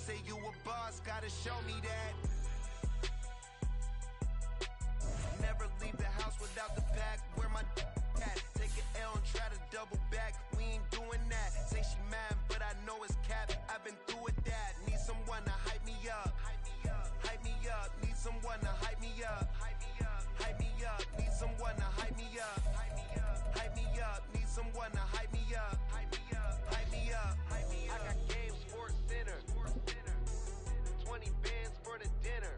say you a boss, gotta show me that. Never leave the house without the pack, where my at. Take an L and try to double back, we ain't doing that. Say she mad, but I know it's cap, I've been through with that. Need someone to hype me up, hype me up. Need someone to hype me up, hype me up. Need someone to hype me up, hype me up. Need someone to hype me up, hype me up, hype me up. I got Game Sports Center, 20 bands for the dinner,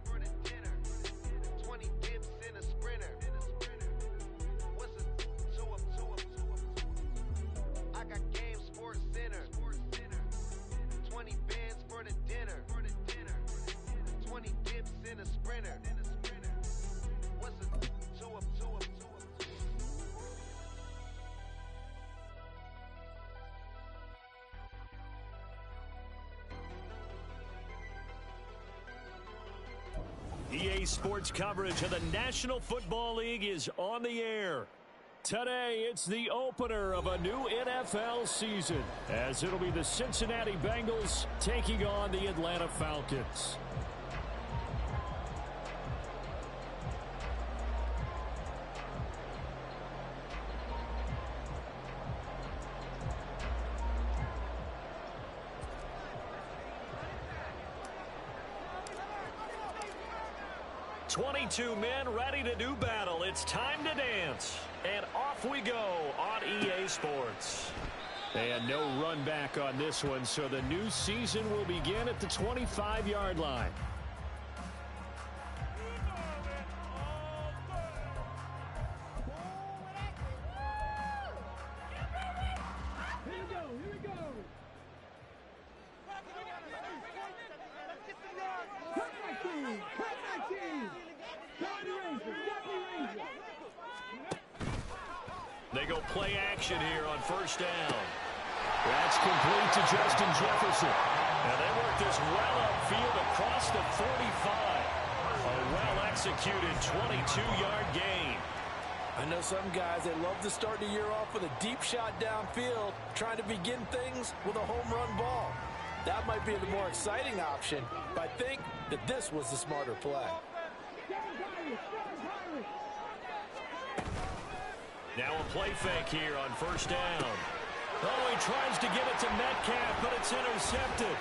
20 dips in a sprinter. What's a two up? I got Game Sports Center, 20 bands for the dinner, 20 dips in a sprinter. What's a two up? EA Sports coverage of the National Football League is on the air. Today, it's the opener of a new NFL season, as it'll be the Cincinnati Bengals taking on the Atlanta Falcons. "22 men ready to do battle. It's time to dance." And off we go on EA Sports. And no run back on this one, so the new season will begin at the 25-yard line. They go play action here on first down. That's complete to Justin Jefferson. And they work this well upfield across the 45. A well-executed 22-yard gain. I know some guys, they love to start the year off with a deep shot downfield, trying to begin things with a home run ball. That might be the more exciting option, but I think that this was the smarter play. Now a play fake here on first down. Oh, he tries to get it to Metcalf, but it's intercepted.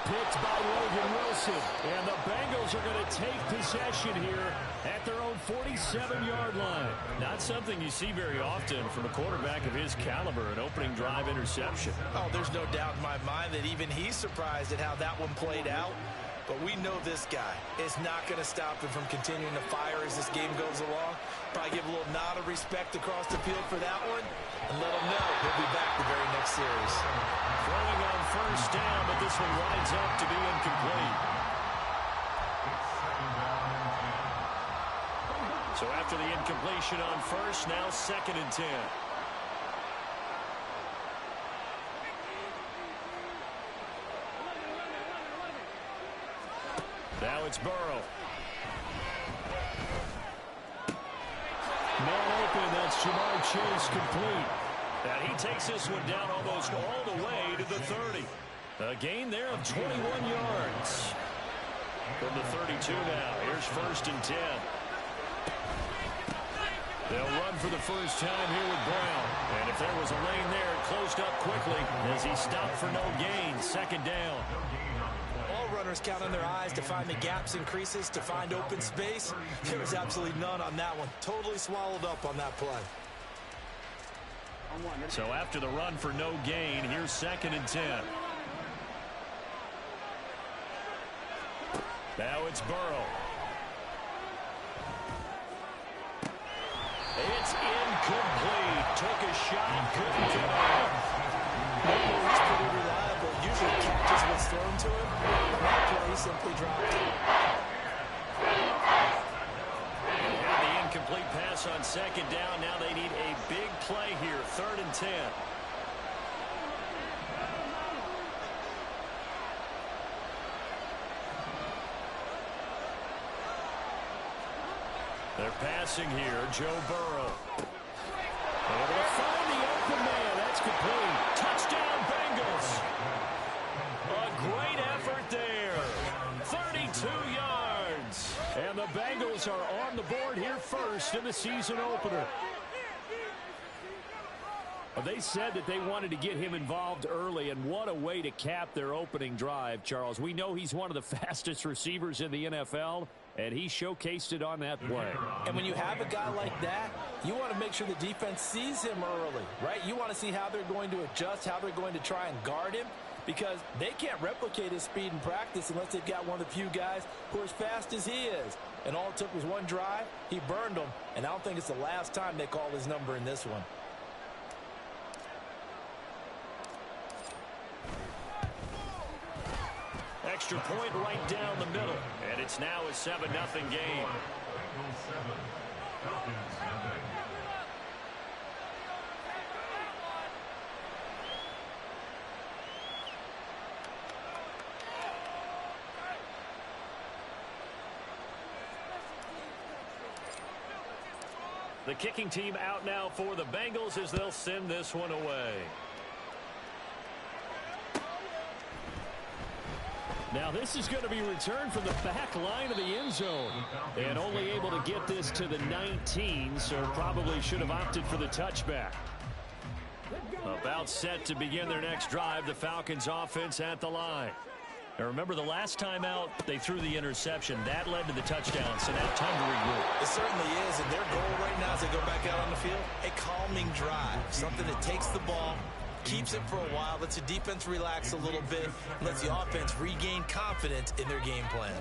Picked by Logan Wilson. And the Bengals are going to take possession here at their own 47-yard line. Not something you see very often from a quarterback of his caliber, an opening drive interception. Oh, there's no doubt in my mind that even he's surprised at how that one played out. But we know this guy is not going to stop him from continuing to fire as this game goes along. Probably give a little nod of respect across the field for that one, and let him know he'll be back the very next series. Throwing on first down, but this one winds up to be incomplete. So after the incompletion on first, now 2nd and 10. Now it's Burrow. Man open, that's Ja'Marr Chase complete. And he takes this one down almost all the way to the 30. A gain there of 21 yards. From the 32 now, here's 1st and 10. They'll run for the first time here with Brown. And if there was a lane there, it closed up quickly as he stopped for no gain. 2nd down. Runners count on their eyes to find the gaps and creases, to find open space. There was absolutely none on that one. Totally swallowed up on that play. So after the run for no gain, here's 2nd and 10. Now it's Burrow. It's incomplete. Took a shot, couldn't get it. He's pretty reliable. Usually catches what's thrown to him. That play, he simply dropped it. And the incomplete pass on 2nd down. Now they need a big play here. 3rd and 10. They're passing here. Joe Burrow. Able to find the open man. That's complete. Touchdown, Bengals. A great effort there. Bengals are on the board here first in the season opener. Well, they said that they wanted to get him involved early, and what a way to cap their opening drive, Charles. We know he's one of the fastest receivers in the NFL, and he showcased it on that play. And when you have a guy like that, you want to make sure the defense sees him early, right? You want to see how they're going to adjust, how they're going to try and guard him, because they can't replicate his speed in practice unless they've got one of the few guys who are as fast as he is. And all it took was one drive. He burned them, and I don't think it's the last time they call his number in this one. Extra point right down the middle, and it's now a 7-0 game. The kicking team out now for the Bengals as they'll send this one away. Now this is going to be returned from the back line of the end zone. And only able to get this to the 19, so probably should have opted for the touchback. About set to begin their next drive, the Falcons offense at the line. Now remember, the last time out, they threw the interception. That led to the touchdown, so now time to regroup. It certainly is, and their goal right now as they go back out on the field, a calming drive, something that takes the ball, keeps it for a while, lets the defense relax a little bit, and lets the offense regain confidence in their game plan.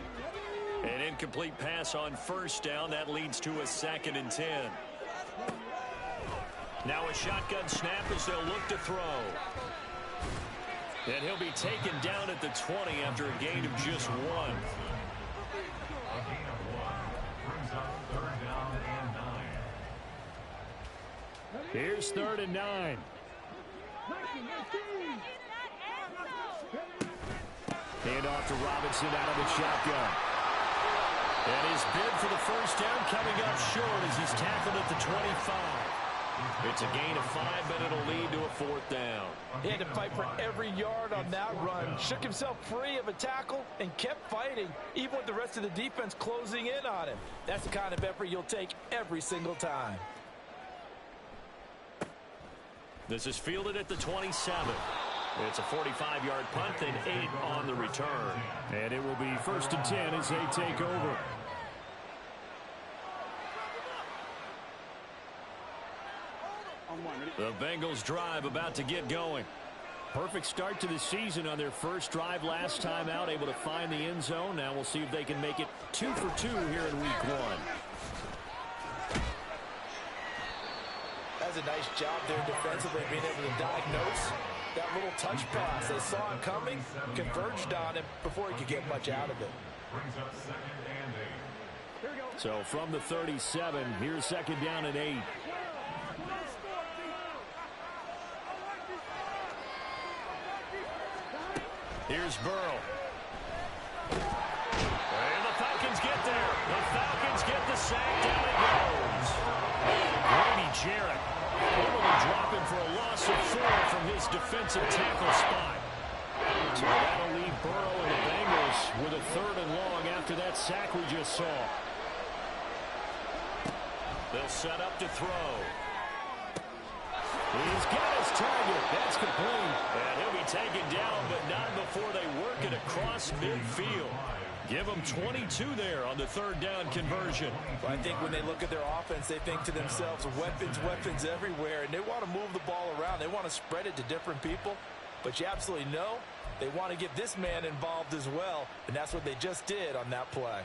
An incomplete pass on first down. That leads to a 2nd and 10. Now a shotgun snap as they'll look to throw. And he'll be taken down at the 20 after a gain of just 1. Here's 3rd and 9. Hand off to Robinson out of the shotgun. And his bid for the first down coming up short as he's tackled at the 25. It's a gain of 5, but it'll lead to a 4th down. He had to fight for every yard on that run. Shook himself free of a tackle and kept fighting, even with the rest of the defense closing in on him. That's the kind of effort you'll take every single time. This is fielded at the 27. It's a 45-yard punt and 8 on the return. And it will be 1st and 10 as they take over. The Bengals drive about to get going. Perfect start to the season on their first drive last time out, able to find the end zone. Now we'll see if they can make it 2 for 2 here in week 1. That's a nice job there defensively, being able to diagnose that little touch pass. They saw him coming, converged on him before he could get much out of it. So from the 37, here's 2nd down and 8. Here's Burrow. And the Falcons get there. The Falcons get the sack. Down it goes. Grady Jarrett able to drop him for a loss of 4 from his defensive tackle spot. So that'll leave Burrow and the Bengals with a 3rd and long after that sack we just saw. They'll set up to throw. He's got his target. That's complete. And he'll be taken down, but not before they work it across midfield. Give them 22 there on the 3rd down conversion. Well, I think when they look at their offense, they think to themselves, weapons, weapons everywhere, and they want to move the ball around. They want to spread it to different people, but you absolutely know they want to get this man involved as well, and that's what they just did on that play.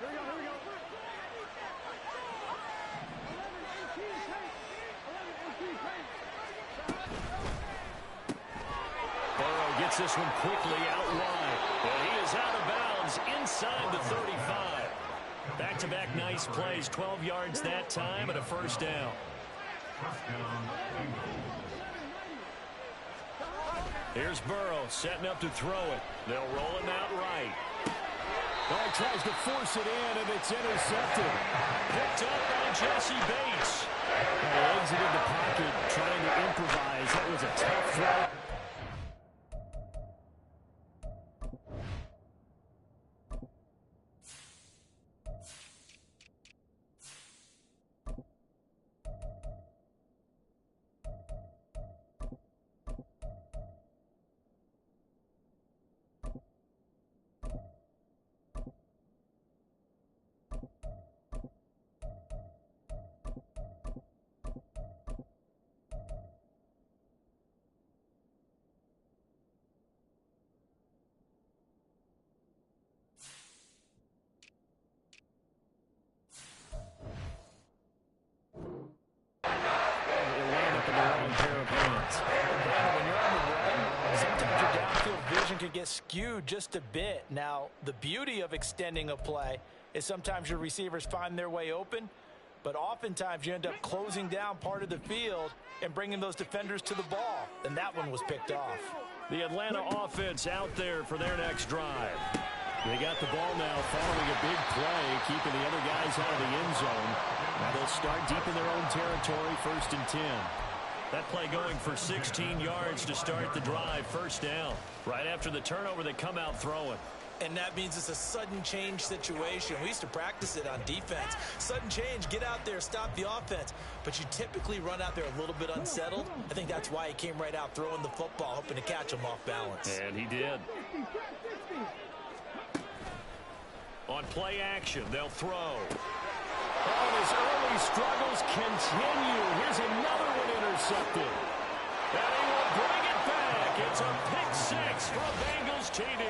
Here we go, here we go. Burrow gets this one quickly out wide. And he is out of bounds inside the 35. Back-to-back nice plays, 12 yards that time and a 1st down. Here's Burrow setting up to throw it. They'll roll him out right. Ball tries to force it in, and it's intercepted. Picked up by Jesse Bates. He exited the pocket, trying to improvise. That was a tough throw. get skewed just a bit. Now, the beauty of extending a play is sometimes your receivers find their way open, but oftentimes you end up closing down part of the field and bringing those defenders to the ball, and that one was picked off. The Atlanta offense out there for their next drive. They got the ball now following a big play, keeping the other guys out of the end zone. Now they'll start deep in their own territory, 1st and 10. That play going for 16 yards to start the drive, 1st down. Right after the turnover, they come out throwing. And that means it's a sudden change situation. We used to practice it on defense. Sudden change, get out there, stop the offense. But you typically run out there a little bit unsettled. I think that's why he came right out throwing the football, hoping to catch him off balance. And he did. On play action, they'll throw. Oh, his early struggles continue. Here's another one intercepted. And he will bring it back. It's a pick-6 for a Bengals TD.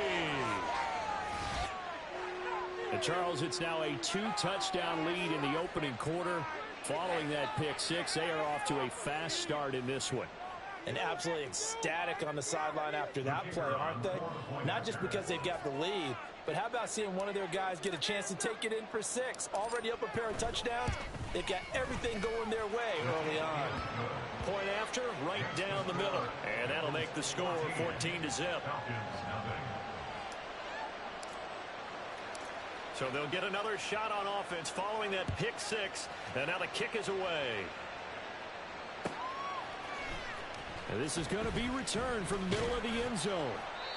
And Charles, it's now a 2-touchdown lead in the opening quarter. Following that pick-6, they are off to a fast start in this one. And absolutely ecstatic on the sideline after that play, aren't they? Not just because they've got the lead, but how about seeing one of their guys get a chance to take it in for 6? Already up a pair of touchdowns. They've got everything going their way early on. Point after, right down the middle. And that'll make the score 14-0. So they'll get another shot on offense following that pick-6. And now the kick is away. And this is going to be returned from the middle of the end zone.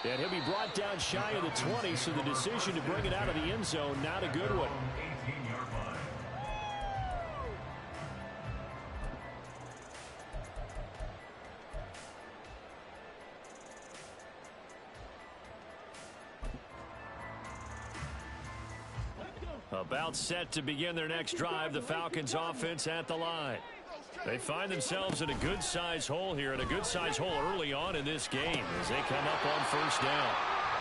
And he'll be brought down shy of the 20, so the decision to bring it out of the end zone, not a good one. About set to begin their next drive, the Falcons offense at the line. They find themselves in a good-sized hole here, and a good-sized hole early on in this game as they come up on 1st down.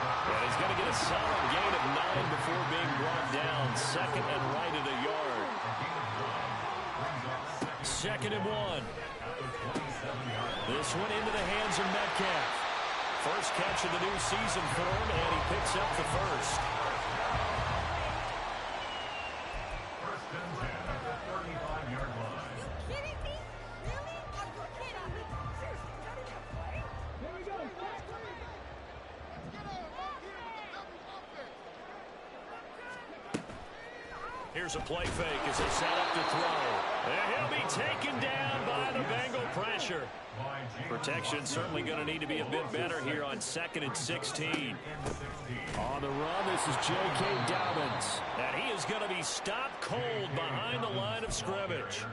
And he's going to get a solid gain of 9 before being brought down. 2nd and right at a yard. 2nd and 1. This one into the hands of Metcalf. First catch of the new season for him, and he picks up the first. Here's a play fake as they set up to throw. And he'll be taken down by the Bengal pressure. Protection certainly going to need to be a bit better here on 2nd and 16. On the run, this is J.K. Dobbins. And he is going to be stopped cold behind the line of scrimmage.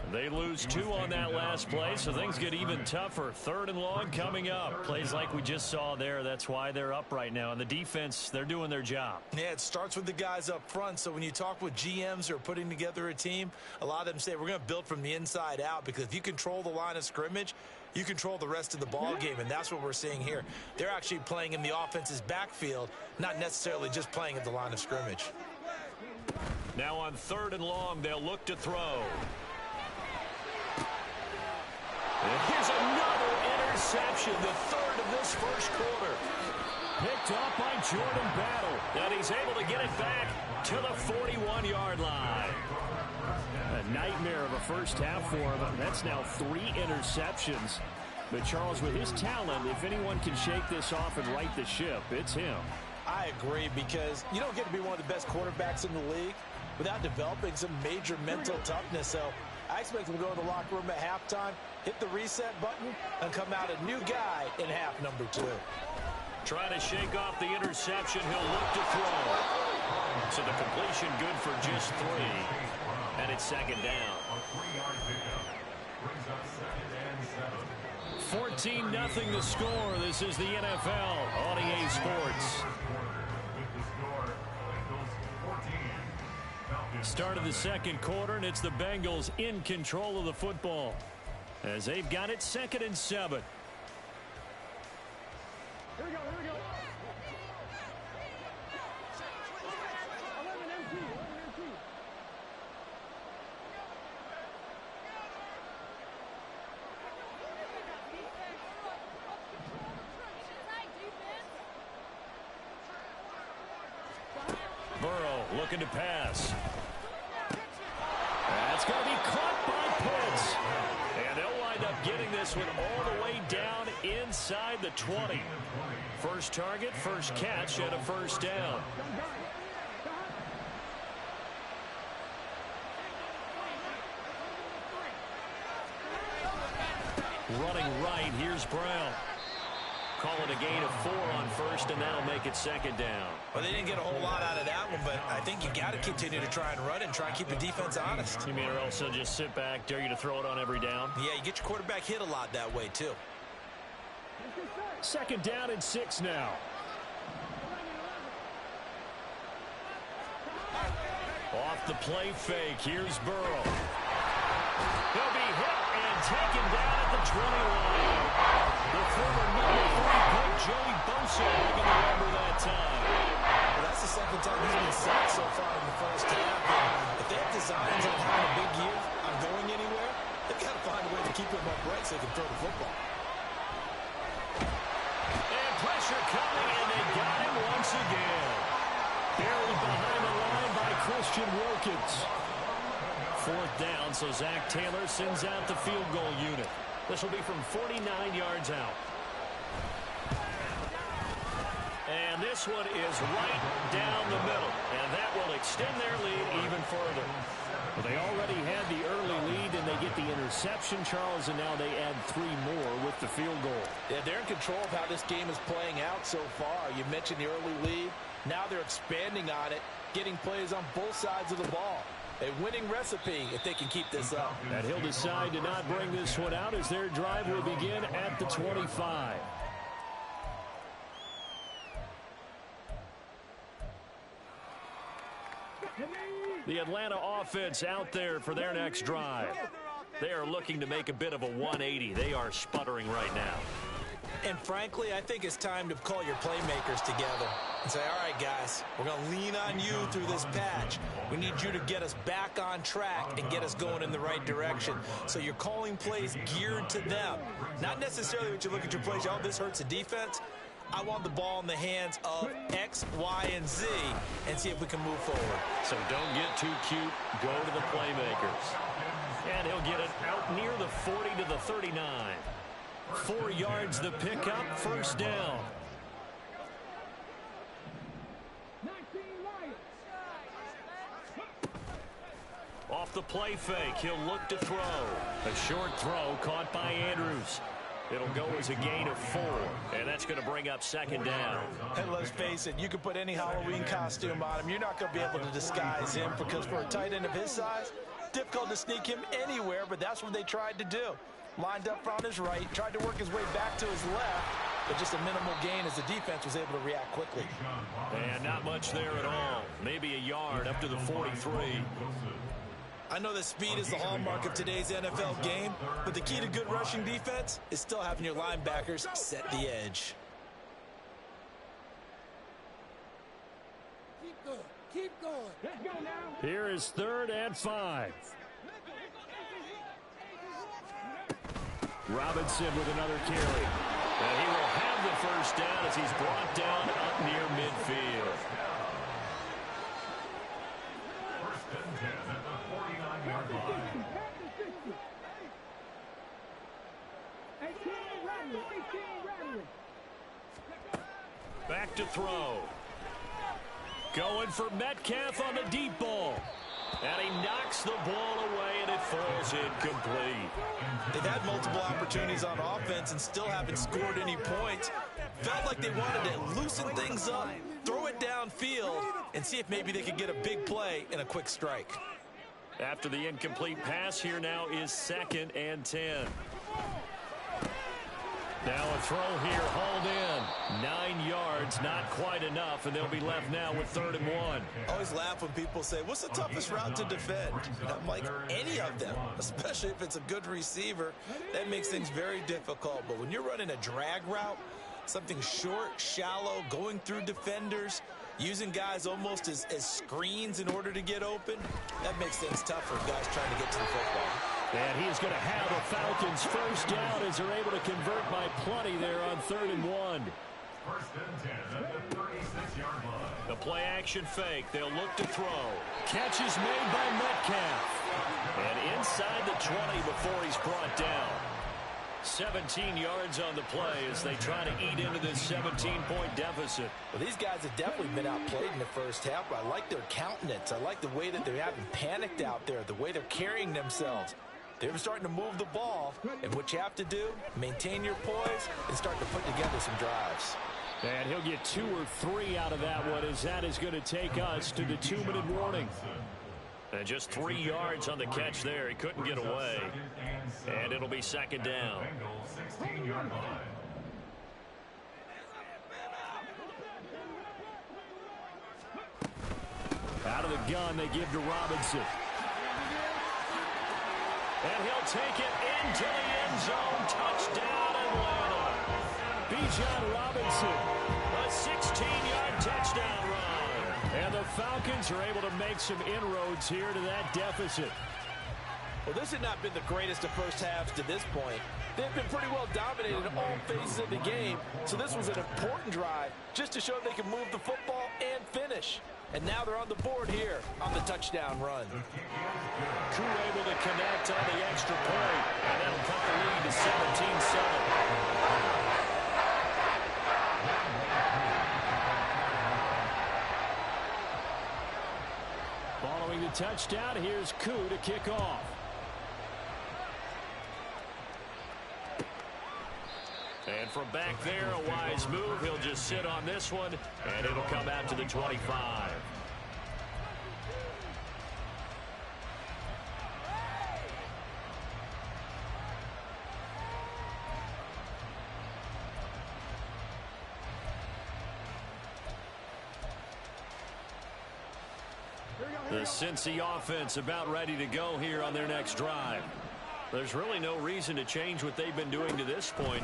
They lose 2 on that last play, so things get even tougher. 3rd and long coming up. Plays like we just saw there. That's why they're up right now. And the defense, they're doing their job. Yeah, it starts with the guys up front. So when you talk with GMs who are putting together a team, a lot of them say we're going to build from the inside out, because if you control the line of scrimmage, you control the rest of the ball game, and that's what we're seeing here. They're actually playing in the offense's backfield, not necessarily just playing at the line of scrimmage. Now on 3rd and long, they'll look to throw. And here's another interception, the 3rd of this first quarter. Picked up by Jordan Battle, and he's able to get it back to the 41-yard line. A nightmare of a first half for him. That's now 3 interceptions. But Charles, with his talent, if anyone can shake this off and right the ship, it's him. I agree, because you don't get to be one of the best quarterbacks in the league without developing some major mental toughness. So I expect him to go in the locker room at halftime, hit the reset button, and come out a new guy in half number 2. Trying to shake off the interception, he'll look to throw. So the completion good for just 3. And it's 2nd down. 14-0 the score. This is the NFL on EA Sports. Start of the 2nd quarter, and it's the Bengals in control of the football as they've got it 2nd and 7. Here we go, here we go. Burrow looking to pass. That's going to be caught by Pitts. And they'll wind up getting this one all the way down inside the 20. First target, first catch, and a first down. Running right, here's Brown. Call it a gain of 4 on first, and that'll make it second down. Well, they didn't get a whole lot out of that one, but I think you got to continue to try and run and try and keep the defense honest. You mean or else they'll just sit back, dare you to throw it on every down? Yeah, you get your quarterback hit a lot that way, too. Second down and 6 now. Off the play fake, here's Burrow. He'll be hit and taken down at the 20 line. The former number 3 pick, Joey Bosa, making the number that time. Well, that's the second time he's been sacked so far in the first half. And if they have designs on having a big year, on going anywhere, they've got to find a way to keep him upright so they can throw the football. And pressure coming, and they got him once again. Buried behind the line by Christian Wilkins. Fourth down, so Zach Taylor sends out the field goal unit. This will be from 49 yards out. And this one is right down the middle. And that will extend their lead even further. Well, they already had the early lead, and they get the interception, Charles, and now they add 3 more with the field goal. Yeah, they're in control of how this game is playing out so far. You mentioned the early lead. Now they're expanding on it, getting plays on both sides of the ball. A winning recipe if they can keep this up. And he'll decide to not bring this one out as their drive will begin at the 25. The Atlanta offense out there for their next drive. They are looking to make a bit of a 180. They are sputtering right now. And frankly, I think it's time to call your playmakers together and say, all right, guys, we're going to lean on you through this patch. We need you to get us back on track and get us going in the right direction. So you're calling plays geared to them. Not necessarily when you look at your plays, oh, this hurts the defense. I want the ball in the hands of X, Y, and Z and see if we can move forward. So don't get too cute. Go to the playmakers. And he'll get it out near the 40 to the 39. 4 yards the pickup, first down. Off the play fake, he'll look to throw. A short throw caught by Andrews. It'll go as a gain of 4, and that's going to bring up second down. And let's face it, you can put any Halloween costume on him. You're not going to be able to disguise him because for a tight end of his size, difficult to sneak him anywhere, but that's what they tried to do. Lined up on his right, tried to work his way back to his left, but just a minimal gain as the defense was able to react quickly. And not much there at all. Maybe a yard up to the 43. I know that speed is the hallmark of today's NFL game, but the key to good rushing defense is still having your linebackers set the edge. Keep going. Keep going. Let's go now. Here is 3rd and 5. Robinson with another carry. And he will have the first down as he's brought down up near midfield. First and 10 at the 49-yard line. Back to throw. Going for Metcalf on the deep ball. And he knocks the ball away, and it falls incomplete. They've had multiple opportunities on offense and still haven't scored any points. Felt like they wanted to loosen things up, throw it downfield, and see if maybe they could get a big play and a quick strike. After the incomplete pass, here now is 2nd and 10. Now a throw here, hauled in. 9 yards, not quite enough, and they'll be left now with 3rd and 1. I always laugh when people say, what's the toughest route to defend? And I'm like, any of them, especially if it's a good receiver. That makes things very difficult. But when you're running a drag route, something short, shallow, going through defenders, using guys almost as screens in order to get open, that makes things tough for guys trying to get to the football. And he's going to have the Falcons first down as they're able to convert by plenty there on 3rd and 1. First and 10 at the 36-yard line. The play action fake. They'll look to throw. Catch is made by Metcalf. And inside the 20 before he's brought down. 17 yards on the play as they try to eat into this 17-point deficit. Well, these guys have definitely been outplayed in the first half, but I like their countenance. I like the way that they haven't panicked out there, the way they're carrying themselves. They're starting to move the ball, and what you have to do, maintain your poise and start to put together some drives. And he'll get 2 or 3 out of that one, as that is going to take us to the 2-minute warning. And just 3 yards on the catch there. He couldn't get away. And it'll be second down. Bengals 16-yard line. Out of the gun, they give to Robinson. And he'll take it into the end zone. Touchdown, Atlanta. Bijan Robinson, a 16-yard touchdown run. And the Falcons are able to make some inroads here to that deficit. Well, this has not been the greatest of first halves to this point. They've been pretty well dominated in all phases of the game, so this was an important drive just to show they can move the football and finish. And now they're on the board here on the touchdown run. Koo able to connect on the extra point, and that'll cut the lead to 17-7. Following the touchdown, here's Koo to kick off. And from back there, a wise move. He'll just sit on this one, and it'll come out to the 25. The Cincy offense about ready to go here on their next drive. There's really no reason to change what they've been doing to this point.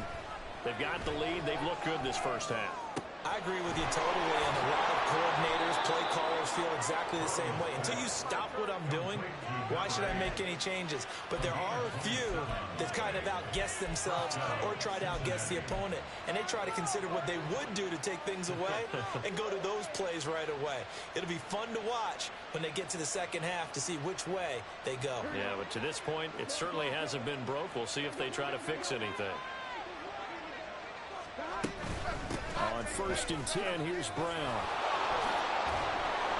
They've got the lead. They've looked good this first half. I agree with you totally, and a lot of coordinators, play callers feel exactly the same way. Until you stop what I'm doing, why should I make any changes? But there are a few that kind of outguess themselves or try to outguess the opponent, and they try to consider what they would do to take things away and go to those plays right away. It'll be fun to watch when they get to the second half to see which way they go. Yeah, but to this point, it certainly hasn't been broke. We'll see if they try to fix anything. On 1st and 10, here's Brown.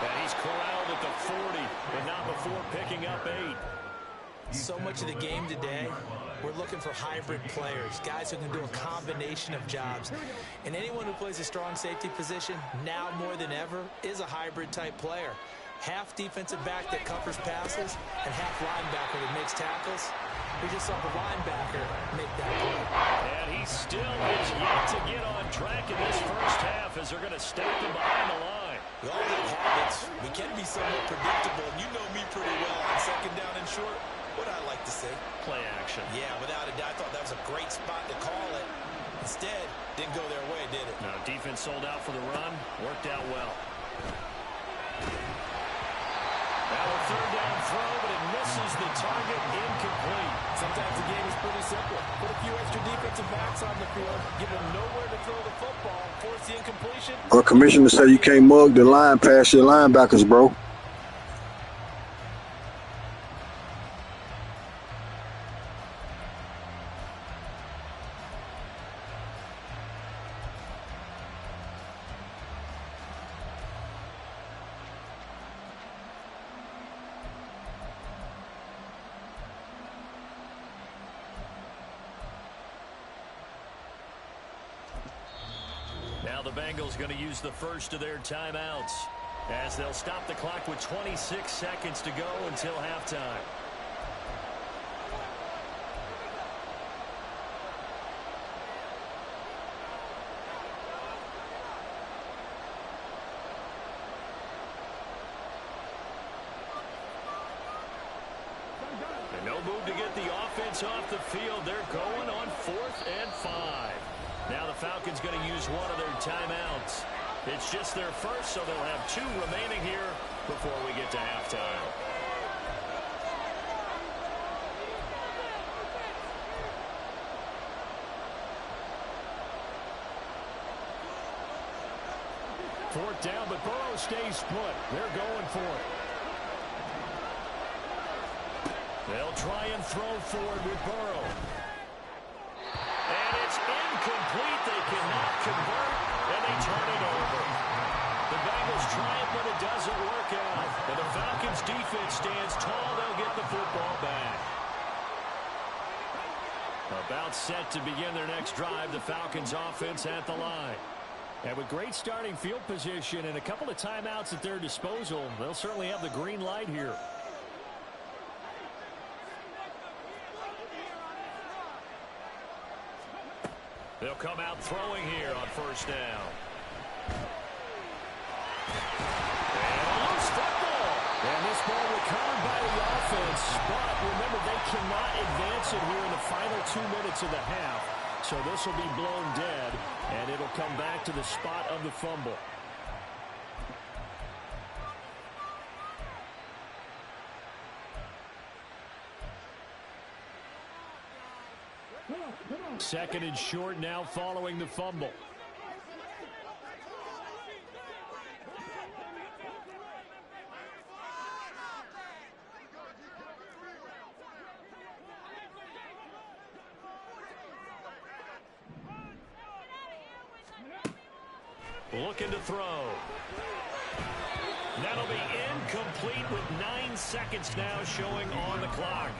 And he's corralled at the 40, but not before picking up 8. So much of the game today, we're looking for hybrid players, guys who can do a combination of jobs. And anyone who plays a strong safety position, now more than ever, is a hybrid type player. Half defensive back that covers passes, and half linebacker that makes tackles. We just saw the linebacker make that play. And he still is yet to get on track in this first half as they're going to stack him behind the line. We all have habits. We can be somewhat predictable, and you know me pretty well on second down and short. What I like to say? Play action. Yeah, without a doubt. I thought that was a great spot to call it. Instead, didn't go their way, did it? No, defense sold out for the run. Worked out well. Now a third down throw, but it misses the target, incomplete. Sometimes the game is pretty simple. Put a few extra defensive backs on the field, give them nowhere to throw the football, force the incompletion. Well, commissioner said you can't mug the line past your linebackers, bro. Now the Bengals going to use the first of their timeouts as they'll stop the clock with 26 seconds to go until halftime. And no move to get the offense off the field. They're going on 4th and 5. Now the Falcons going to use one of their timeouts. It's just their first, so they'll have 2 remaining here before we get to halftime. Fourth down, but Burrow stays put. They're going for it. They'll try and throw forward with Burrow. And it's incomplete. They cannot convert, and they turn it over. The Bengals try it, but it doesn't work out. And the Falcons' defense stands tall. They'll get the football back. About set to begin their next drive, the Falcons offense at the line. And with great starting field position and a couple of timeouts at their disposal, they'll certainly have the green light here. They'll come out throwing here on first down. And a loose football. And this ball recovered by the offense. But remember, they cannot advance it here in the final 2 minutes of the half. So this will be blown dead, and it'll come back to the spot of the fumble. Second and short now following the fumble. Looking to throw. That'll be incomplete with 9 seconds now showing on the clock.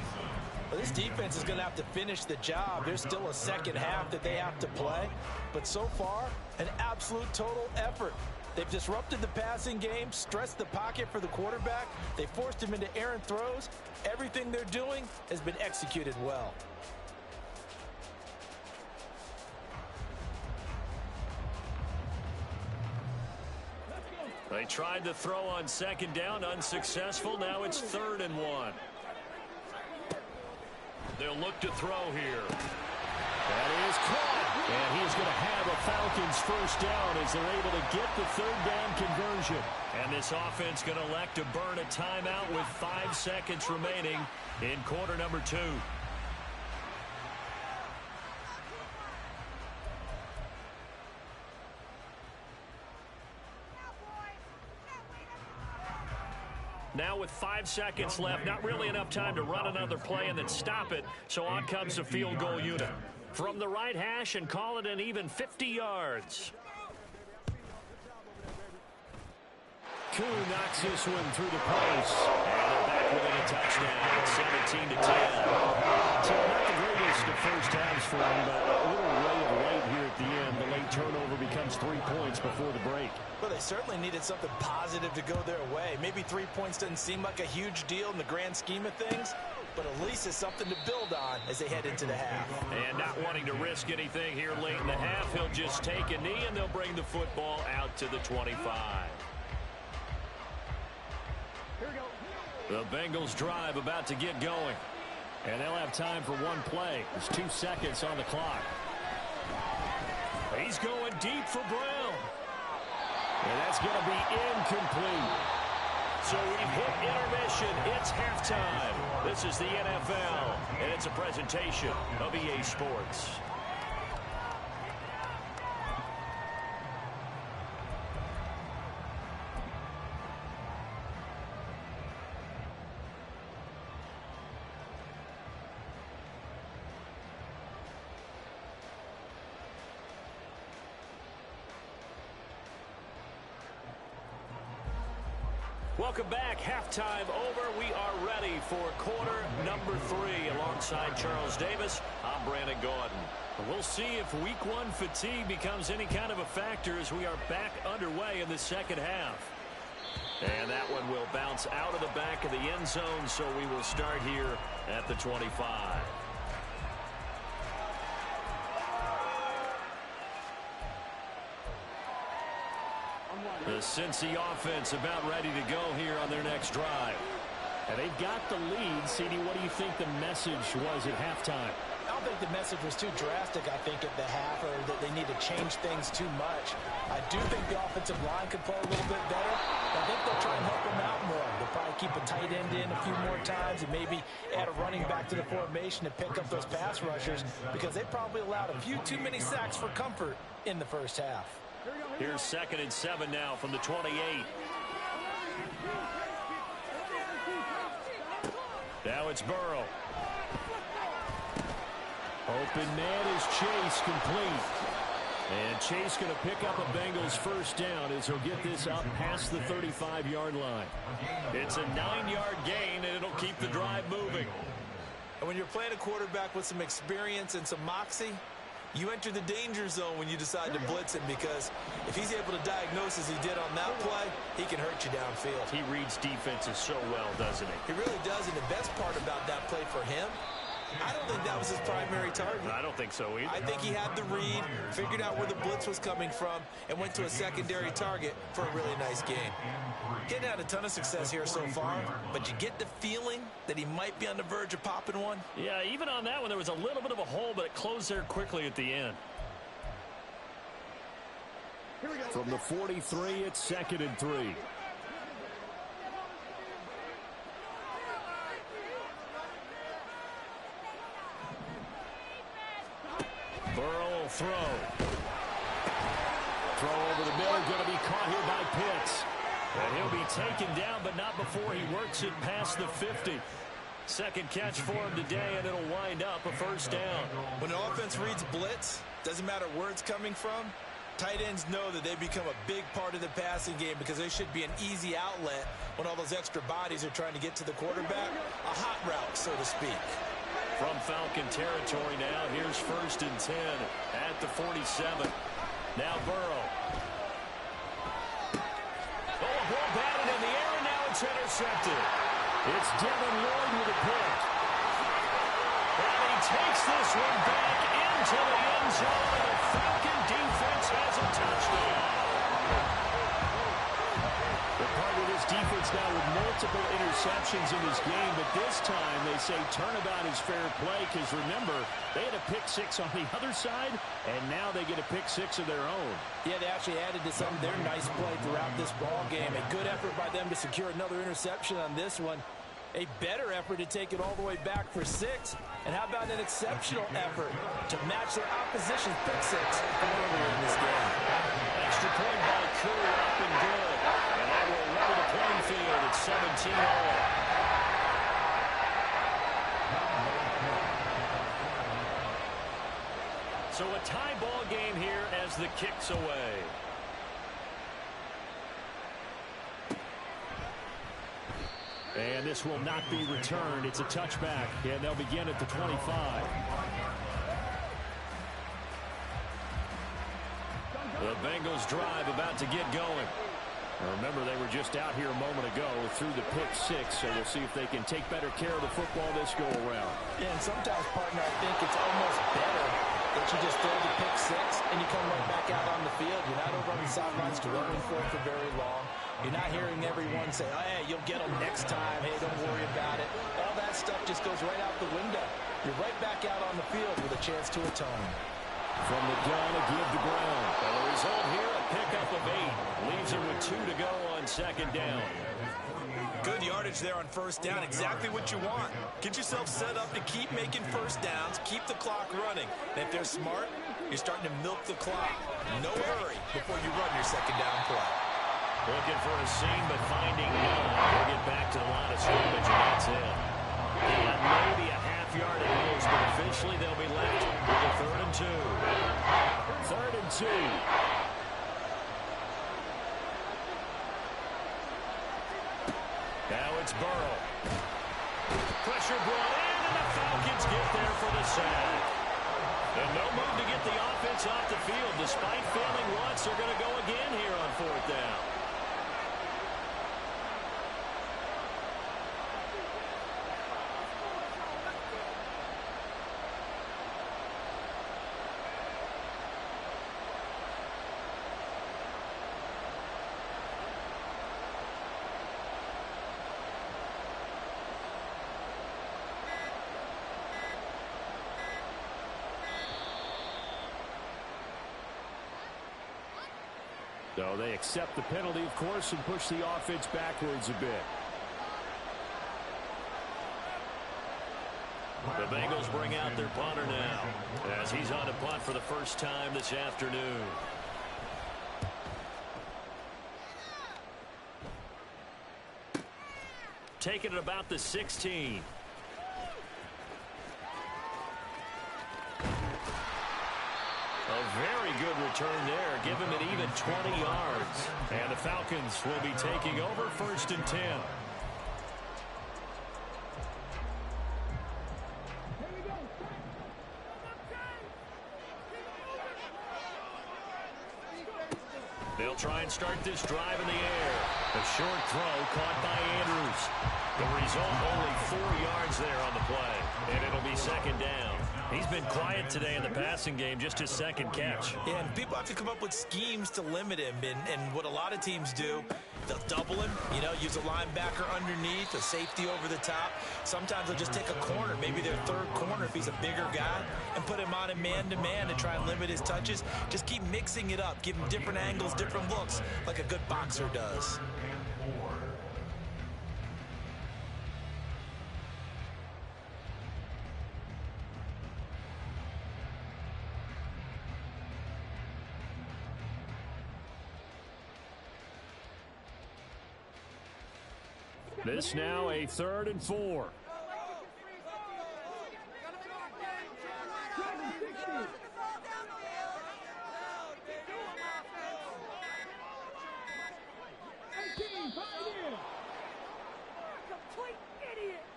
Well, this defense is going to have to finish the job. There's still a second half that they have to play. But so far, an absolute total effort. They've disrupted the passing game, stressed the pocket for the quarterback. They forced him into errant throws. Everything they're doing has been executed well. They tried to throw on second down, unsuccessful. Now it's 3rd and 1. They'll look to throw here. That is caught. And he's going to have a Falcons first down as they're able to get the 3rd down conversion. And this offense going to elect to burn a timeout with 5 seconds remaining in quarter number 2. Now with 5 seconds left, not really enough time to run another play and then stop it, so on comes the field goal unit. From the right hash and call it an even 50 yards. Koo knocks this one through the post. And they're back within a touchdown. It's 17-10. So not the greatest of first halves for him, but a little ray of light here at the end. The late turnover becomes 3 points before the break. Well, they certainly needed something positive to go their way. Maybe 3 points doesn't seem like a huge deal in the grand scheme of things, but at least it's something to build on as they head into the half. And not wanting to risk anything here late in the half, he'll just take a knee and they'll bring the football out to the 25. Here we go. The Bengals drive about to get going. And they'll have time for one play. There's 2 seconds on the clock. He's going deep for Brown. And that's going to be incomplete. So we've hit intermission. It's halftime. This is the NFL, and it's a presentation of EA Sports. Welcome back. Halftime over. We are ready for quarter number 3. Alongside Charles Davis, I'm Brandon Gordon. We'll see if week 1 fatigue becomes any kind of a factor as we are back underway in the second half. And that one will bounce out of the back of the end zone, so we will start here at the 25. The Cincy offense about ready to go here on their next drive. And they've got the lead. CD, what do you think the message was at halftime? I don't think the message was too drastic, I think, at the half, or that they need to change things too much. I do think the offensive line could play a little bit better. I think they'll try and help them out more. They'll probably keep a tight end in a few more times and maybe add a running back to the formation to pick up those pass rushers, because they probably allowed a few too many sacks for comfort in the first half. Here we go. Here's 2nd and 7 now from the 28. Now it's Burrow. Open man is Chase, complete. And Chase going to pick up a Bengals first down as he'll get this up past the 35-yard line. It's a 9-yard gain, and it'll keep the drive moving. And when you're playing a quarterback with some experience and some moxie, you enter the danger zone when you decide to blitz him, because if he's able to diagnose as he did on that play, he can hurt you downfield. He reads defenses so well, doesn't he? He really does, and the best part about that play for him, I don't think that was his primary target. I don't think so either. I think he had the read, figured out where the blitz was coming from, and went to a secondary target for a really nice game. Getting had a ton of success here so far, but you get the feeling that he might be on the verge of popping one. Yeah, even on that one, there was a little bit of a hole, but it closed there quickly at the end. From the 43, it's 2nd and 3. Burrow will throw. Throw over the middle, going to be caught here by Pitts. And he'll be taken down, but not before he works it past the 50. Second catch for him today, and it'll wind up a first down. When an offense reads blitz, doesn't matter where it's coming from, tight ends know that they become a big part of the passing game, because they should be an easy outlet when all those extra bodies are trying to get to the quarterback. A hot route, so to speak. From Falcon territory now, here's 1st and 10 at the 47. Now Burrow. Oh, a ball batted in the air, and now it's intercepted. It's Devin Lloyd with a pick. And he takes this one back into the end zone, and the Falcon defense has a touchdown. The part of this defense now with multiple interceptions in this game, but this time they say turnabout is fair play, because remember, they had a pick 6 on the other side, and now they get a pick 6 of their own. Yeah, they actually added to some of their nice play throughout this ball game. A good effort by them to secure another interception on this one. A better effort to take it all the way back for 6. And how about an exceptional effort to match their opposition's pick 6 earlier in this game. Extra point by Kerr, up and good. And that will level the playing field at 17-all. So a tie ball game here as the kick's away. And this will not be returned. It's a touchback, and they'll begin at the 25. The Bengals drive about to get going. Remember, they were just out here a moment ago through the pick 6, so we'll see if they can take better care of the football this go-around. Yeah, and sometimes, partner, I think it's almost better that you just throw the pick 6 and you come right back out on the field. You're not over on the sidelines dwelling for it for very long. You're not hearing everyone say, oh, hey, you'll get them next time. Hey, don't worry about it. All that stuff just goes right out the window. You're right back out on the field with a chance to atone. From the gun, a give to Brown. And the result here, a pickup of 8. Leaves him with 2 to go on 2nd down. Good yardage there on 1st down. Exactly what you want. Get yourself set up to keep making 1st downs, keep the clock running. And if they're smart, you're starting to milk the clock. No hurry before you run your 2nd down play. Looking for a seam, but finding none. They'll get back to the line of scrimmage, and that's it. Maybe a half yard at most, but officially they'll be left with a 3rd and 2. 3rd and 2. Now it's Burrow. Pressure brought in, and the Falcons get there for the sack. And no move to get the offense off the field. Despite failing once, they're going to go again here on 4th down. So they accept the penalty, of course, and push the offense backwards a bit. The Bengals bring out their punter now, as he's on to punt for the first time this afternoon. take it at about the 16. A very good return there. Give him an even 20 yards. And the Falcons will be taking over 1st and 10. They'll try and start this drive in the air. A short throw caught by Andrews. The result, only 4 yards there on the play. And it'll be 2nd down. He's been quiet today in the passing game, just his 2nd catch. Yeah, and people have to come up with schemes to limit him. And what a lot of teams do, they'll double him, use a linebacker underneath, a safety over the top. Sometimes they'll just take a corner, maybe their 3rd corner if he's a bigger guy, and put him on a man-to-man and try and limit his touches. Just keep mixing it up, give him different angles, different looks, like a good boxer does. This now a 3rd and 4.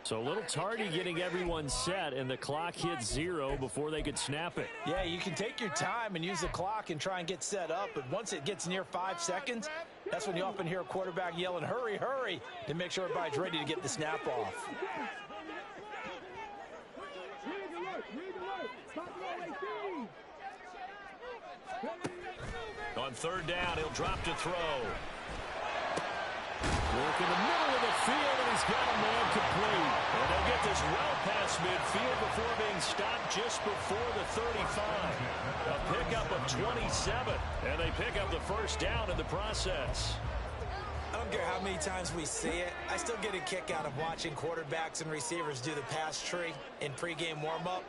So a little tardy getting everyone set, and the clock hit 0 before they could snap it. Yeah, you can take your time and use the clock and try and get set up, but once it gets near 5 seconds, that's when you often hear a quarterback yelling, hurry, hurry, to make sure everybody's ready to get the snap off. On 3rd down, he'll drop to throw. Work in the middle of the field, and he's got a man complete. And they'll get this well past midfield before being stopped just before the 35. A pickup of 27, and they pick up the 1st down in the process. I don't care how many times we see it. I still get a kick out of watching quarterbacks and receivers do the pass tree in pregame warm-up.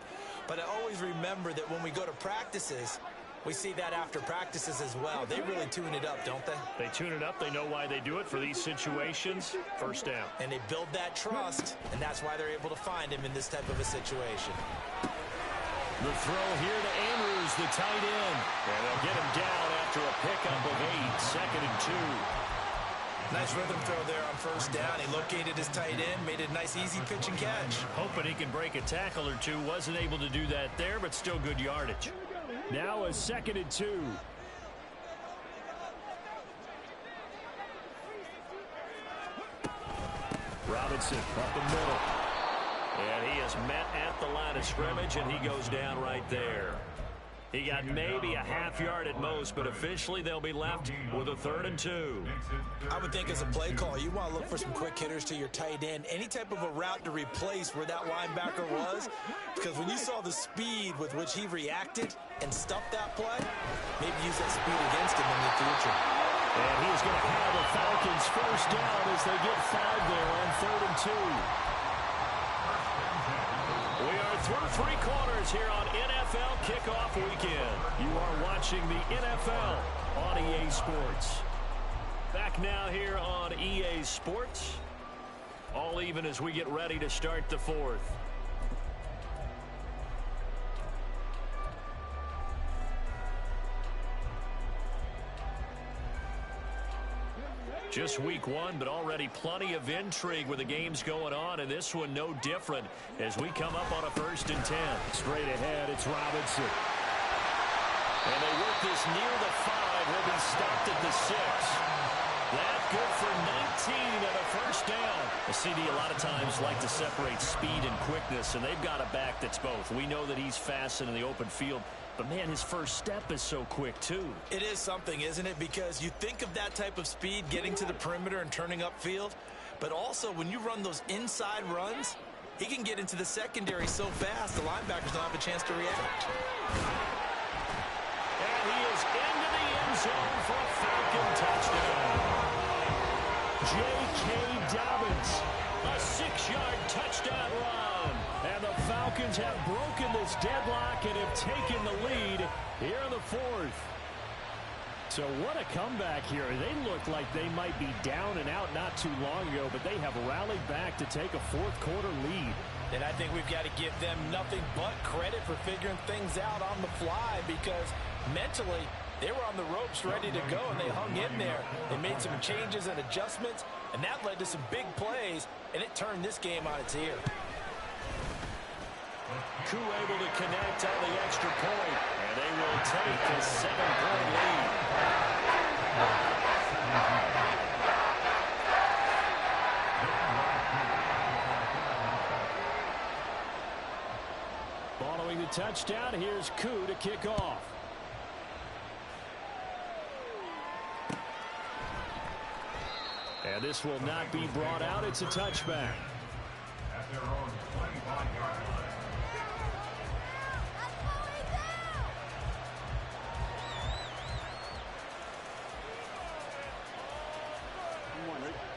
But I always remember that when we go to practices, we see that after practices as well. They really tune it up, don't they? They tune it up. They know why they do it for these situations. 1st down. And they build that trust, and that's why they're able to find him in this type of a situation. The throw here to Andrews, the tight end. And they'll get him down after a pickup of 8, 2nd and 2. Nice rhythm throw there on 1st down. He located his tight end, made a nice easy pitch and catch. Hoping he can break a tackle or two. Wasn't able to do that there, but still good yardage. Now a 2nd and 2. Robinson up the middle. And he is met at the line of scrimmage, and he goes down right there. He got maybe a half yard at most, but officially they'll be left with a 3rd and 2. I would think as a play call, you want to look for some quick hitters to your tight end. Any type of a route to replace where that linebacker was. Because when you saw the speed with which he reacted and stuffed that play, maybe use that speed against him in the future. And he's going to have the Falcons 1st down as they get 5 there on 3rd and 2. We are through 3 quarters here on NFL Kickoff Weekend. You are watching the NFL on EA Sports. Back now here on EA Sports. All even as we get ready to start the 4th. Just week 1, but already plenty of intrigue with the games going on, and this one no different as we come up on a 1st and 10. Straight ahead, it's Robinson. And they work this near the 5. He'll be stopped at the 6. That good for 19 and a 1st down. The CD a lot of times like to separate speed and quickness, and they've got a back that's both. We know that he's fast in the open field, but, man, his first step is so quick, too. It is something, isn't it? Because you think of that type of speed, getting to the perimeter and turning upfield, but also when you run those inside runs, he can get into the secondary so fast the linebackers don't have a chance to react. And he is into the end zone for a Falcon touchdown. J.K. Dobbins, a 6-yard touchdown run. And the Falcons have broken this deadlock and have taken the lead here in the 4th. So what a comeback here. They looked like they might be down and out not too long ago, but they have rallied back to take a fourth quarter lead. And I think we've got to give them nothing but credit for figuring things out on the fly, because mentally they were on the ropes ready to go, and they hung in there. They made some changes and adjustments, and that led to some big plays, and it turned this game on its ear. Koo able to connect on the extra point, and they will take a 7-point lead. Following the touchdown, here's Koo to kick off. And this will not be brought out. It's a touchback. At their own 25-yard line.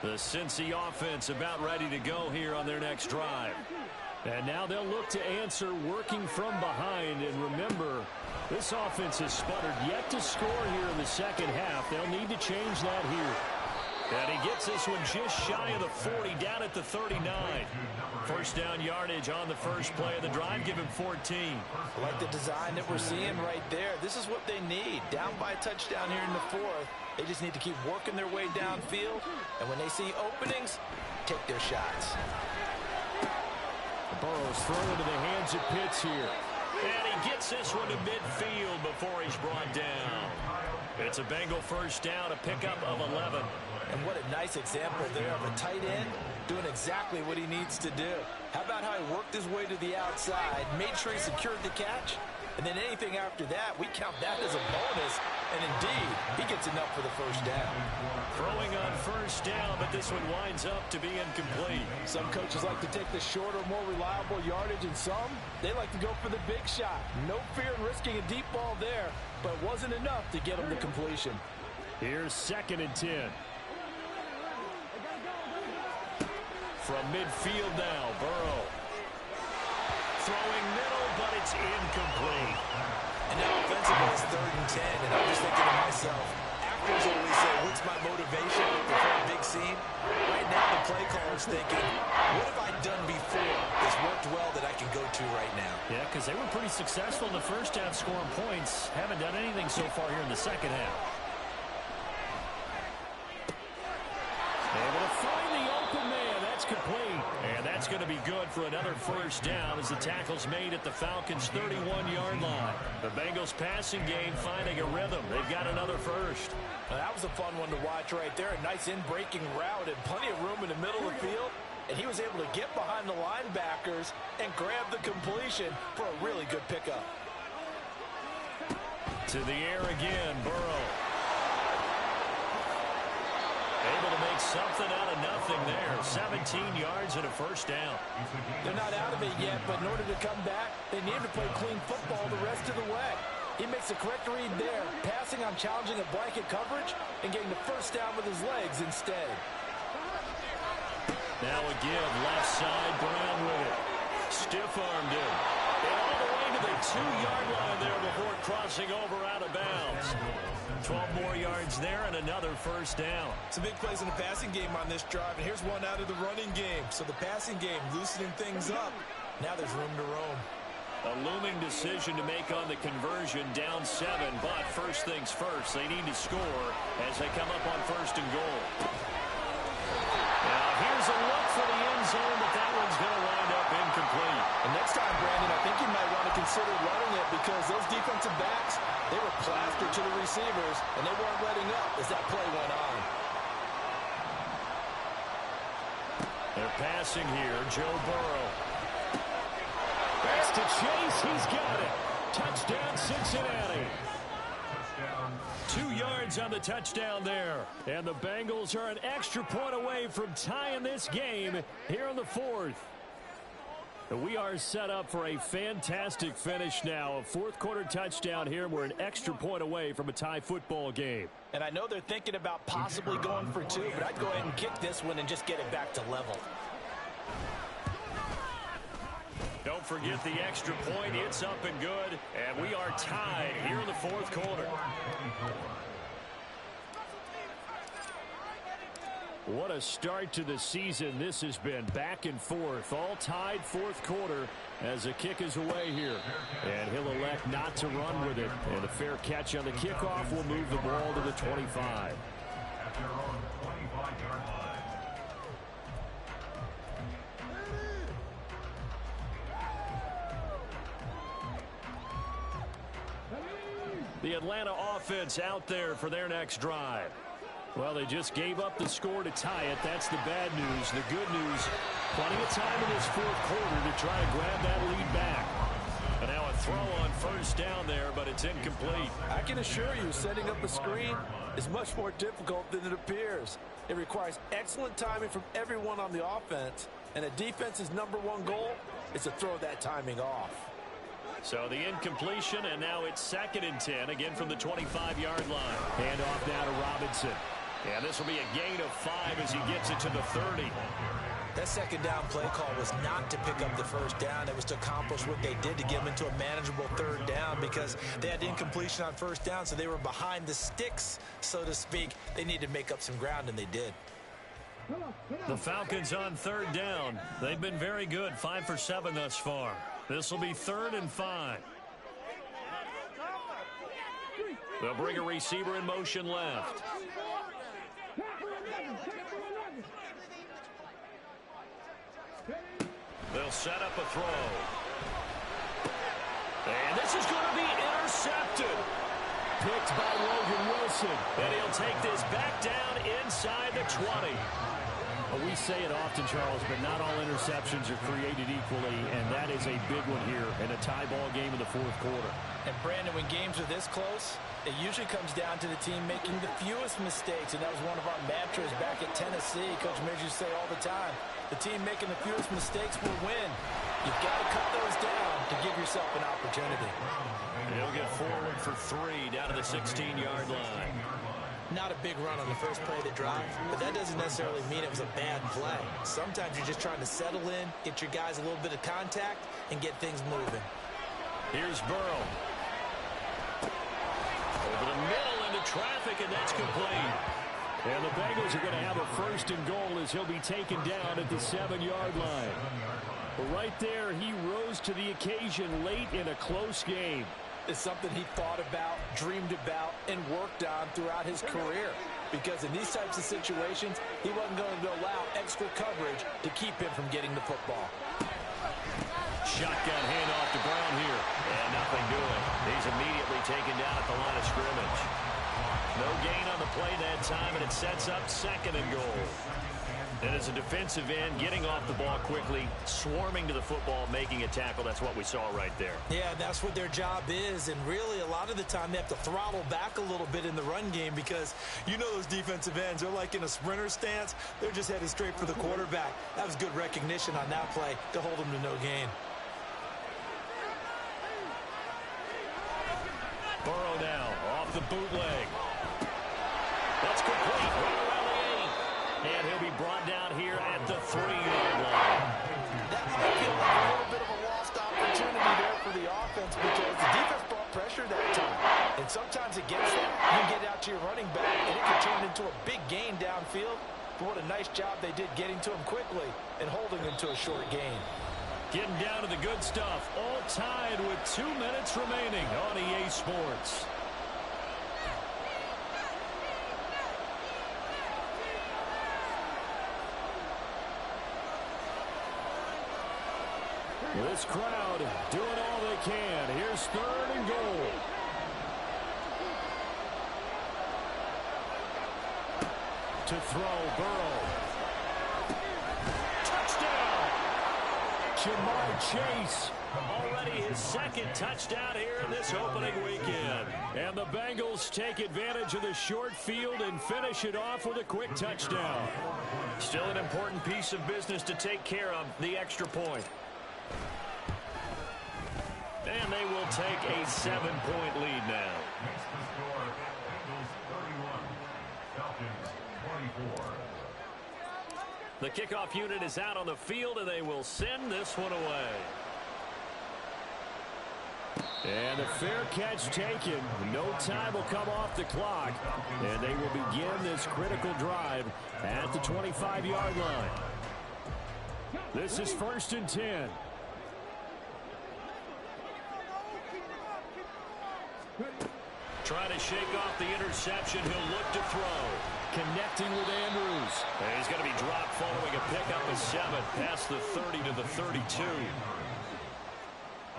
The Cincy offense about ready to go here on their next drive. And now they'll look to answer working from behind. And remember, this offense has sputtered yet to score here in the second half. They'll need to change that here. And he gets this one just shy of the 40, down at the 39. First down yardage on the first play of the drive. Give him 14. I like the design that we're seeing right there. This is what they need. Down by a touchdown here in the fourth. They just need to keep working their way downfield. And when they see openings, take their shots. Burrow's thrown into the hands of Pitts here. And he gets this one to midfield before he's brought down. It's a Bengal first down, a pickup of 11. And what a nice example there of a tight end doing exactly what he needs to do. How about how he worked his way to the outside, made sure he secured the catch, and then anything after that, we count that as a bonus. And indeed, he gets enough for the first down. Throwing on first down, but this one winds up to be incomplete. Some coaches like to take the shorter, more reliable yardage, and some, they like to go for the big shot. No fear in risking a deep ball there, but it wasn't enough to get him the completion. Here's 2nd and 10. From midfield now, Burrow. Throwing middle, but it's incomplete. And now offensively, it's 3rd and 10, and I'm just thinking to myself, actors always say, what's my motivation before a big scene? Right now, the play caller's thinking, what have I done before that's worked well that I can go to right now? Yeah, because they were pretty successful in the first half scoring points. Haven't done anything so far here in the second half. Able to find the open man. That's complete. And that's going to be good for another first down as the tackle's made at the Falcons' 31-yard line. The Bengals passing game finding a rhythm. They've got another first. Now, that was a fun one to watch right there. A nice in-breaking route and plenty of room in the middle of the field. And he was able to get behind the linebackers and grab the completion for a really good pickup. To the air again, Burrow. Able to make something out of nothing there. 17 yards and a first down. They're not out of it yet, but in order to come back, they need to play clean football the rest of the way. He makes the correct read there, passing on challenging a blanket coverage and getting the first down with his legs instead. Now a give, left side, Brown with it. Stiff-armed him. And all the way to the 2-yard line there before crossing over out of bounds. 12 more yards there and another first down. Some big plays in the passing game on this drive, and here's one out of the running game. So the passing game loosening things up. Now there's room to roam. A looming decision to make on the conversion, down 7, but first things first, they need to score as they come up on 1st and goal. Now here's a look for the end zone, but that one's going to wind up incomplete. And next time, Brandon, I think you might want to consider running it because those defensive backs, they were plastered to the receivers, and they weren't letting up as that play went on. They're passing here, Joe Burrow. Best to chase, he's got it. Touchdown, Cincinnati. 2 yards on the touchdown there. And the Bengals are an extra point away from tying this game here in the 4th. We are set up for a fantastic finish now. A 4th quarter touchdown here. We're an extra point away from a tie football game. And I know they're thinking about possibly going for 2, but I'd go ahead and kick this one and just get it back to level. Don't forget the extra point. It's up and good. And we are tied here in the 4th quarter. What a start to the season this has been. Back and forth, all tied fourth quarter as the kick is away here. And he'll elect not to run with it. And a fair catch on the kickoff will move the ball to the 25. At their own 25-yard line. The Atlanta offense out there for their next drive. Well, they just gave up the score to tie it. That's the bad news. The good news, plenty of time in this fourth quarter to try to grab that lead back. And now a throw on first down there, but it's incomplete. I can assure you, setting up a screen is much more difficult than it appears. It requires excellent timing from everyone on the offense, and a defense's #1 goal is to throw that timing off. So the incompletion, and now it's 2nd and 10, again from the 25-yard line. Hand off now to Robinson. And this will be a gain of 5 as he gets it to the 30. That second down play call was not to pick up the first down. It was to accomplish what they did to get them into a manageable 3rd down because they had incompletion on first down, so they were behind the sticks, so to speak. They needed to make up some ground, and they did. The Falcons on 3rd down. They've been very good, 5 for 7 thus far. This will be 3rd and 5. They'll bring a receiver in motion left. They'll set up a throw. And this is going to be intercepted. Picked by Logan Wilson. And he'll take this back down inside the 20. Well, we say it often, Charles, but not all interceptions are created equally, and that is a big one here in a tie ball game in the fourth quarter. And, Brandon, when games are this close, it usually comes down to the team making the fewest mistakes, and that was one of our mantras back at Tennessee. Coach Midge used to say all the time, the team making the fewest mistakes will win. You've got to cut those down to give yourself an opportunity. And he'll get forward for 3 down to the 16-yard line. Not a big run on the first play of the drive, but that doesn't necessarily mean it was a bad play. Sometimes you're just trying to settle in, get your guys a little bit of contact, and get things moving. Here's Burrow. Over the middle into traffic, and that's complete. And the Bengals are going to have a 1st and goal as he'll be taken down at the 7-yard line. But right there, he rose to the occasion late in a close game. Is something he thought about, dreamed about, and worked on throughout his career. Because in these types of situations, he wasn't going to allow extra coverage to keep him from getting the football. Shotgun handoff to Brown here. And nothing doing. He's immediately taken down at the line of scrimmage. No gain on the play that time, and it sets up 2nd and goal. And as a defensive end, getting off the ball quickly, swarming to the football, making a tackle, that's what we saw right there. Yeah, that's what their job is, and really a lot of the time they have to throttle back a little bit in the run game because you know those defensive ends, they're like in a sprinter stance. They're just headed straight for the quarterback. That was good recognition on that play to hold them to no gain. Burrow now off the bootleg. That's complete. Right around the 8. And he'll be brought down here at the 3-yard line. That might feel like a little bit of a lost opportunity there for the offense because the defense brought pressure that time. And sometimes against that, you get out to your running back, and it can turn into a big gain downfield. But what a nice job they did getting to him quickly and holding him to a short gain. Getting down to the good stuff. All tied with 2 minutes remaining on EA Sports. This crowd doing all they can. Here's 3rd and goal. To throw, Burrow. Touchdown! Jamar Chase. Already his 2nd touchdown here in this opening weekend. And the Bengals take advantage of the short field and finish it off with a quick touchdown. Still an important piece of business to take care of, the extra point. And they will take a 7-point lead now. Makes the score Bengals 31, Falcons 24. The kickoff unit is out on the field, and they will send this one away. And a fair catch taken. No time will come off the clock. And they will begin this critical drive at the 25-yard line. This is 1st and 10. Trying to shake off the interception. He'll look to throw. Connecting with Andrews. And he's going to be dropped following a pickup of 7 past the 30 to the 32. A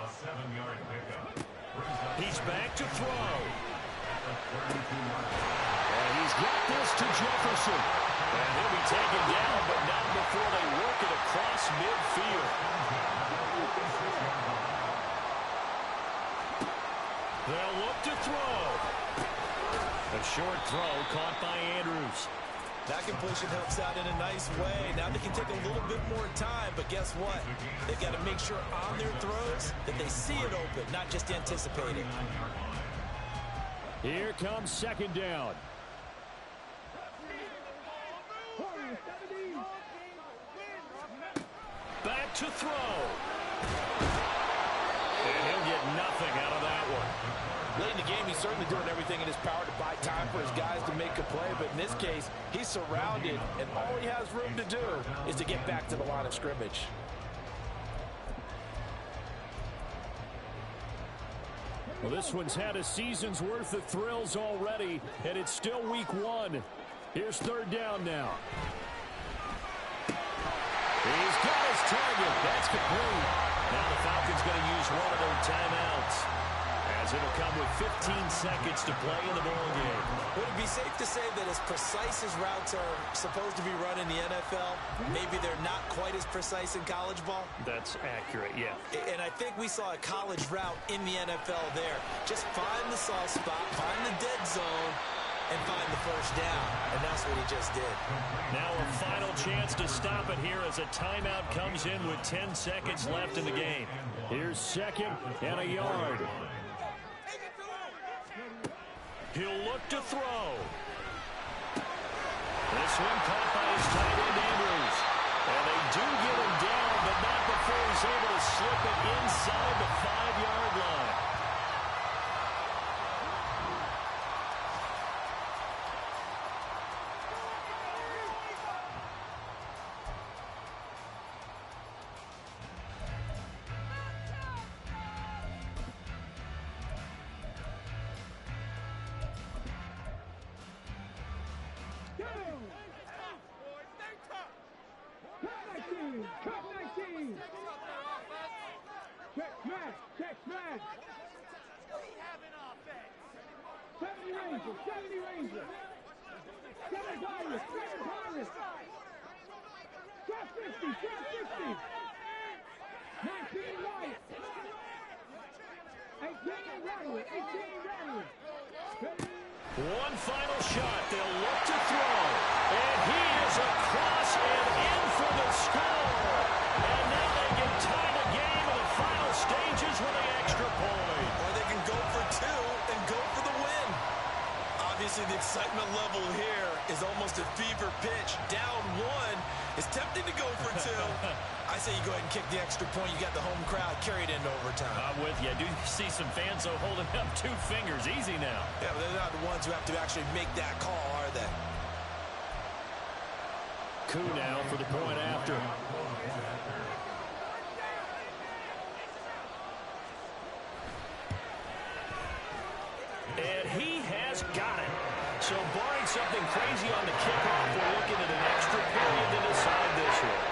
7-yard pickup. He's back to throw. And he's got this to Jefferson. And he'll be taken down, but not before they work it across midfield. They'll look to throw. A short throw caught by Andrews. That completion helps out in a nice way. Now they can take a little bit more time, but guess what? They've got to make sure on their throws that they see it open, not just anticipate it. Here comes 2nd down. Back to throw. And he'll get nothing out of that one. Late in the game, he's certainly doing everything in his power to buy time for his guys to make a play, but in this case, he's surrounded, and all he has room to do is to get back to the line of scrimmage. Well, this one's had a season's worth of thrills already, and it's still week 1. Here's 3rd down now. He's got his target. That's complete. Now the Falcons going to use one of their timeouts, as it'll come with 15 seconds to play in the ballgame. Would it be safe to say that as precise as routes are supposed to be run in the NFL, maybe they're not quite as precise in college ball? That's accurate, yeah. And I think we saw a college route in the NFL there. Just find the soft spot, find the dead zone, and find the first down. And that's what he just did. Now a final chance to stop it here as a timeout comes in with 10 seconds left in the game. Here's 2nd and a yard. He'll look to throw. This one caught by his tight end Andrews. And they do get him down, but not before he's able to slip it inside the 5-yard line. Check smash. 70 Rangers. 7 Pirates. Trap 50. 19 Wyatt. 18 Rattler. One final shot. They'll look to throw. And he is across and in for the score. And now they can tie the game in the final stages with the extra point. Or they can go for 2 and go for the win. Obviously, the excitement level here is almost a fever pitch. Down 1 is tempting to go for 2. I say you go ahead and kick the extra point. You got the home crowd carried into overtime. I'm with you. I do see some fans, though, holding up 2 fingers. Easy now. Yeah, but they're not the ones who have to actually make that call, are they? Coup now for the point after. And he has got it. So barring something crazy on the kickoff, we're looking at an extra period to decide this one.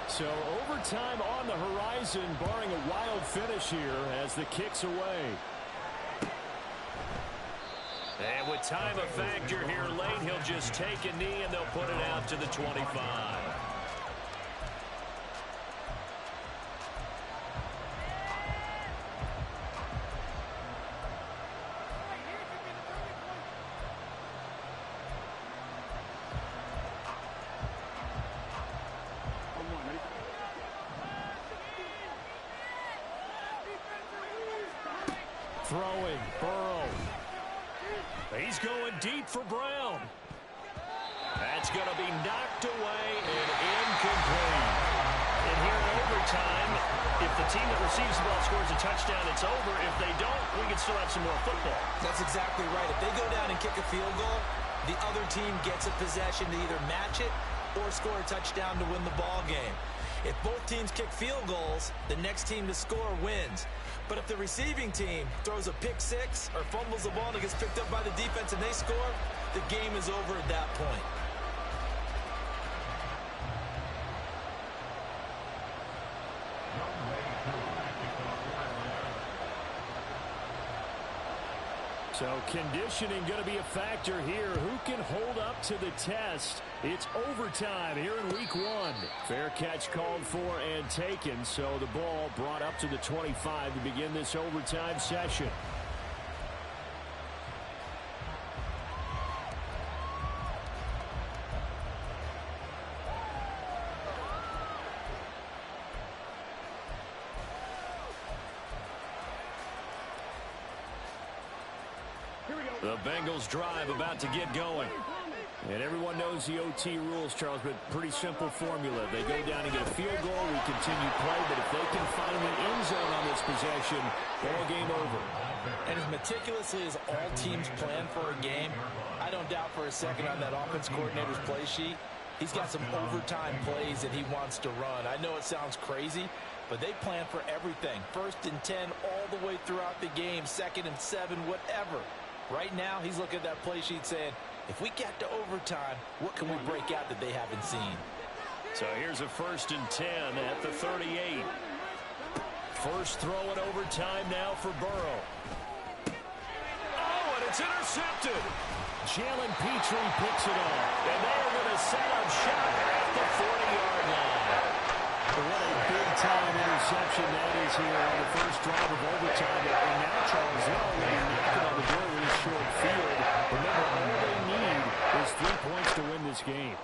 So overtime on the horizon, barring a wild finish here as the kick's away. And with time a factor here late, he'll just take a knee and they'll put it out to the 25. Throwing, Burrow. He's going deep for Brown. That's going to be knocked away and incomplete. And here in overtime, if the team that receives the ball scores a touchdown, it's over. If they don't, we can still have some more football. That's exactly right. If they go down and kick a field goal, the other team gets a possession to either match it or score a touchdown to win the ball game. If both teams kick field goals, the next team to score wins. But if the receiving team throws a pick six or fumbles the ball and it gets picked up by the defense and they score, the game is over at that point. So conditioning going to be a factor here. Who can hold up to the test? It's overtime here in week 1. Fair catch called for and taken. So the ball brought up to the 25 to begin this overtime session. The Bengals drive about to get going. And everyone knows the OT rules, Charles, but pretty simple formula. They go down and get a field goal, we continue play, but if they can find the end zone on this possession, ball game over. And as meticulously as all teams plan for a game, I don't doubt for a second on that offense coordinator's play sheet, he's got some overtime plays that he wants to run. I know it sounds crazy, but they plan for everything. 1st and 10 all the way throughout the game, 2nd and 7, whatever. Right now, he's looking at that play sheet saying, if we get to overtime, what can we break out that they haven't seen? So here's a 1st and 10 at the 38. First throw in overtime now for Burrow. Oh, and it's intercepted. Jalen Petrie picks it off. And they are going to set up shop at the 40-yard line. What a big-time interception that is here on the first drive of overtime. And now Charles Lowe knocking on the door with his short field. Remember, all they need is 3 points to win this game.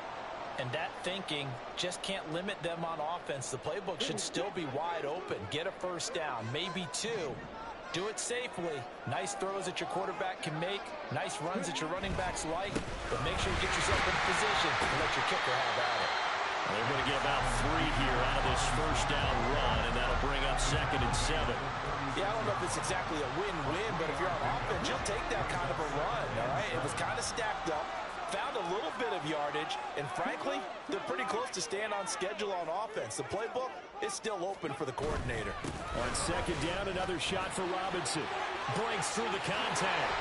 And that thinking just can't limit them on offense. The playbook should still be wide open. Get a first down, maybe 2. Do it safely. Nice throws that your quarterback can make. Nice runs that your running backs like. But make sure you get yourself in position and let your kicker have at it. They're going to get about 3 here out of this first down run, and that'll bring up 2nd and 7. Yeah, I don't know if it's exactly a win-win, but if you're on offense, you'll take that kind of a run, all right? It was kind of stacked up, found a little bit of yardage, and frankly, they're pretty close to staying on schedule on offense. The playbook is still open for the coordinator. On 2nd down, another shot for Robinson. Breaks through the contact.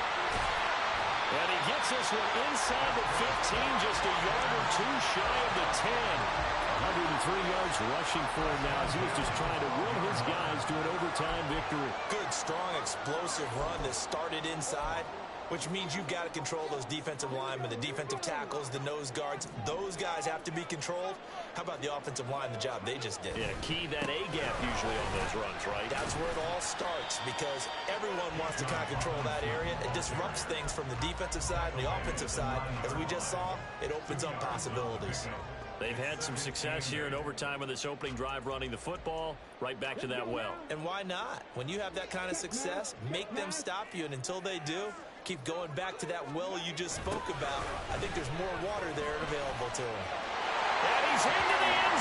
And he gets this one inside the 15, just a yard or 2 shy of the 10. 103 yards rushing for him now as he was just trying to will his guys to an overtime victory. Good, strong, explosive run that started inside, which means you've got to control those defensive linemen, the defensive tackles, the nose guards. Those guys have to be controlled. How about the offensive line, the job they just did? Yeah, key that A-gap usually on those runs, right? That's where it all starts because everyone wants to kind of control that area. It disrupts things from the defensive side and the offensive side. As we just saw, it opens up possibilities. They've had some success here in overtime on this opening drive running the football. Right back to that well. And why not? When you have that kind of success, make them stop you. And until they do, keep going back to that well you just spoke about. I think there's more water there available to them. And he's into the end